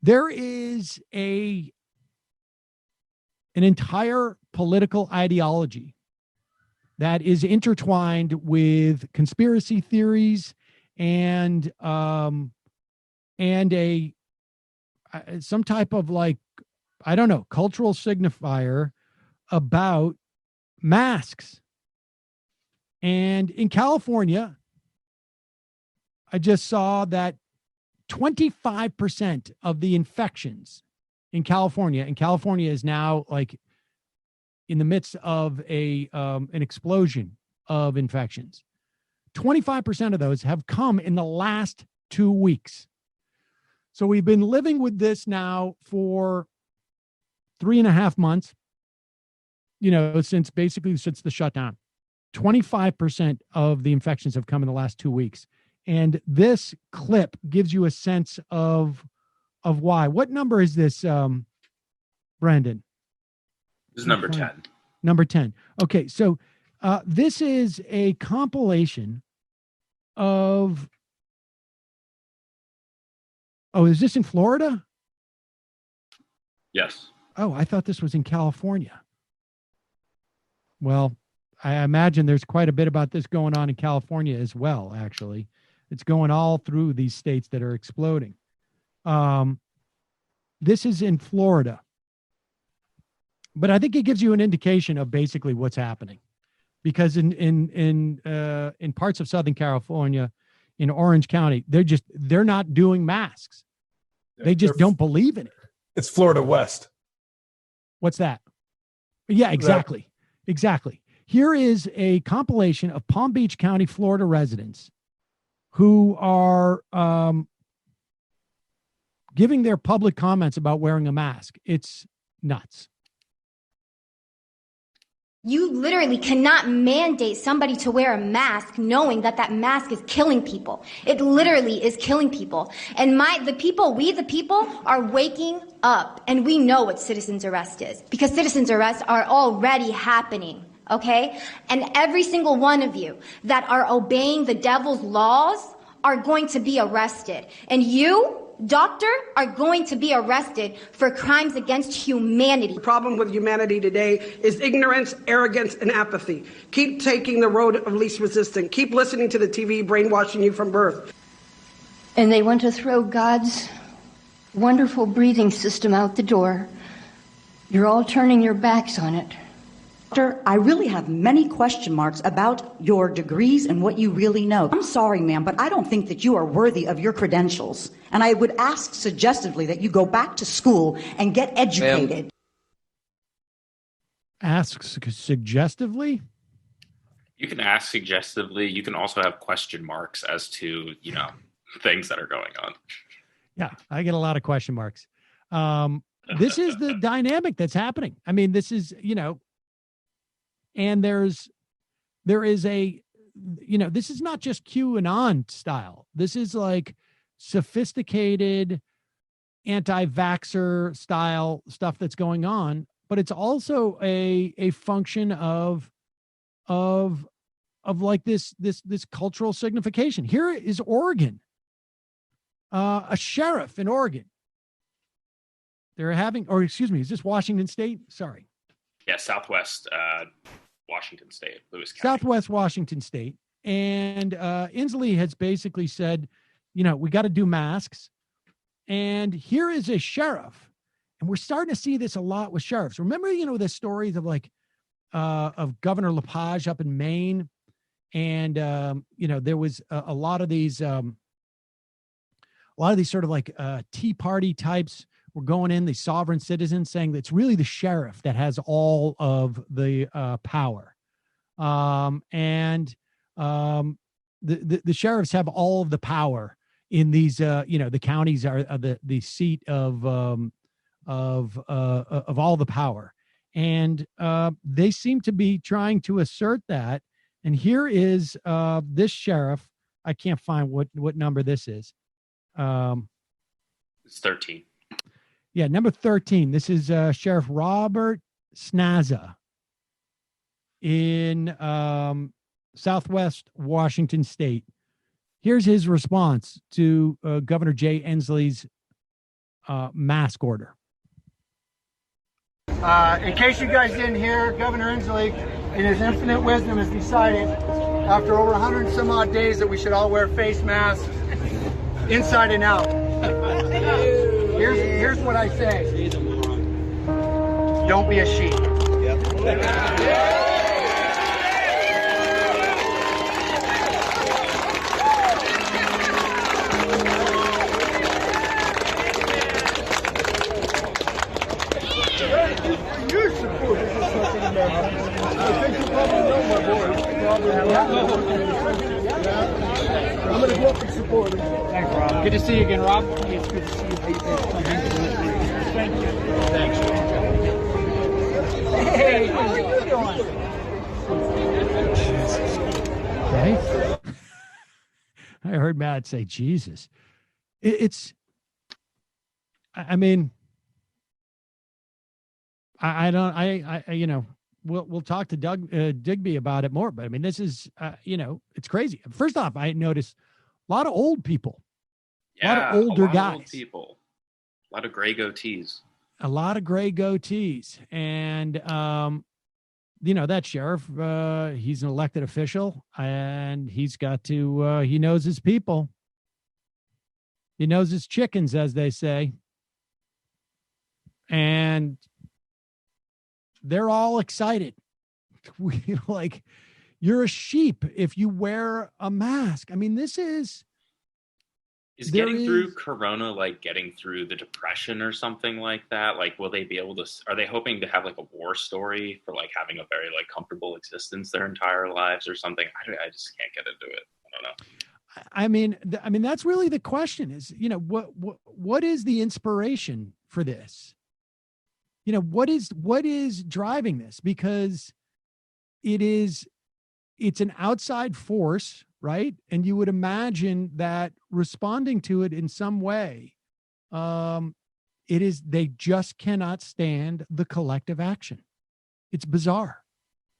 There is an entire political ideology that is intertwined with conspiracy theories and a some type of, like, I don't know, cultural signifier about masks. And in California, I just saw that 25% of the infections in California, and California is now like in the midst of an explosion of infections. 25% of those have come in the last 2 weeks. So we've been living with this now for 3.5 months, since the shutdown. 25% of the infections have come in the last 2 weeks. And this clip gives you a sense of why. What number is this, Brandon? This is number 10. Number 10. Okay, so this is a compilation of... Oh, is this in Florida? Yes. Oh, I thought this was in California. Well, I imagine there's quite a bit about this going on in California as well, actually. It's going all through these states that are exploding. This is in Florida. But I think it gives you an indication of basically what's happening. Because in parts of Southern California, in Orange County, they're not doing masks. They just don't believe in it. It's Florida West. What's that? Yeah, exactly. Exactly. Here is a compilation of Palm Beach County, Florida residents who are giving their public comments about wearing a mask. It's nuts. You literally cannot mandate somebody to wear a mask knowing that that mask is killing people. It literally is killing people. And we the people are waking up, and we know what citizen's arrest is, because citizen's arrests are already happening, okay? And every single one of you that are obeying the devil's laws are going to be arrested. And you, doctor, are going to be arrested for crimes against humanity. The problem with humanity today is ignorance, arrogance, and apathy. Keep taking the road of least resistance. Keep listening to the TV brainwashing you from birth. And they want to throw God's wonderful breathing system out the door. You're all turning your backs on it. Doctor, I really have many question marks about your degrees and what you really know. I'm sorry, ma'am, but I don't think that you are worthy of your credentials. And I would ask suggestively that you go back to school and get educated. Ask suggestively? You can ask suggestively. You can also have question marks as to, things that are going on. Yeah, I get a lot of question marks. This is the dynamic that's happening. I mean, this is, and there is a, this is not just QAnon style. This is like sophisticated anti-vaxxer style stuff that's going on, but it's also a function of like this cultural signification. Here is Oregon, a sheriff in Oregon. They're having, or excuse me, is this Washington State? Sorry. Yeah, Southwest Washington State, Lewis County. Southwest Washington State. And Inslee has basically said, we got to do masks. And here is a sheriff. And we're starting to see this a lot with sheriffs. Remember, the stories of of Governor LePage up in Maine. And, there was a lot of these sort of like Tea Party types were going in, the sovereign citizens, saying that it's really the sheriff that has all of the power. The sheriffs have all of the power in these, the counties are the seat of all the power. And they seem to be trying to assert that. And here is this sheriff. I can't find what number this is. It's 13. Yeah, number 13. This is Sheriff Robert Snaza in Southwest Washington State. Here's his response to Governor Jay Inslee's mask order. In case you guys didn't hear, Governor Inslee, in his infinite wisdom, has decided after over 100 and some odd days that we should all wear face masks inside and out. Here's what I say. Don't be a sheep. Your support is just something about I think you probably know my voice. I'm going to go up and support him. Thanks, Rob. Good to see you again, Rob. It's good to see you. Thank you. Thanks. Hey, how are you doing? Right? I heard Matt say, Jesus. I mean, I don't, you know, we'll talk to Doug Digby about it more, but I mean, this is, you know, it's crazy. First off, I noticed a lot of old people, Yeah, a lot of older guys, old people, a lot of gray goatees. And, you know, that sheriff, he's an elected official and he's got to, he knows his people. He knows his chickens, as they say. And they're all excited. Like, you're a sheep if you wear a mask. I mean, this is getting through Corona like getting through the depression or something like that? Like, will they be able to, are they hoping to have like a war story for like having a very like comfortable existence their entire lives or something? I just can't get into it. I don't know. I mean, that's really the question is, you know, what is the inspiration for this? You know, what is driving this? Because it's an outside force, right? And you would imagine that responding to it in some way, they just cannot stand the collective action. It's bizarre.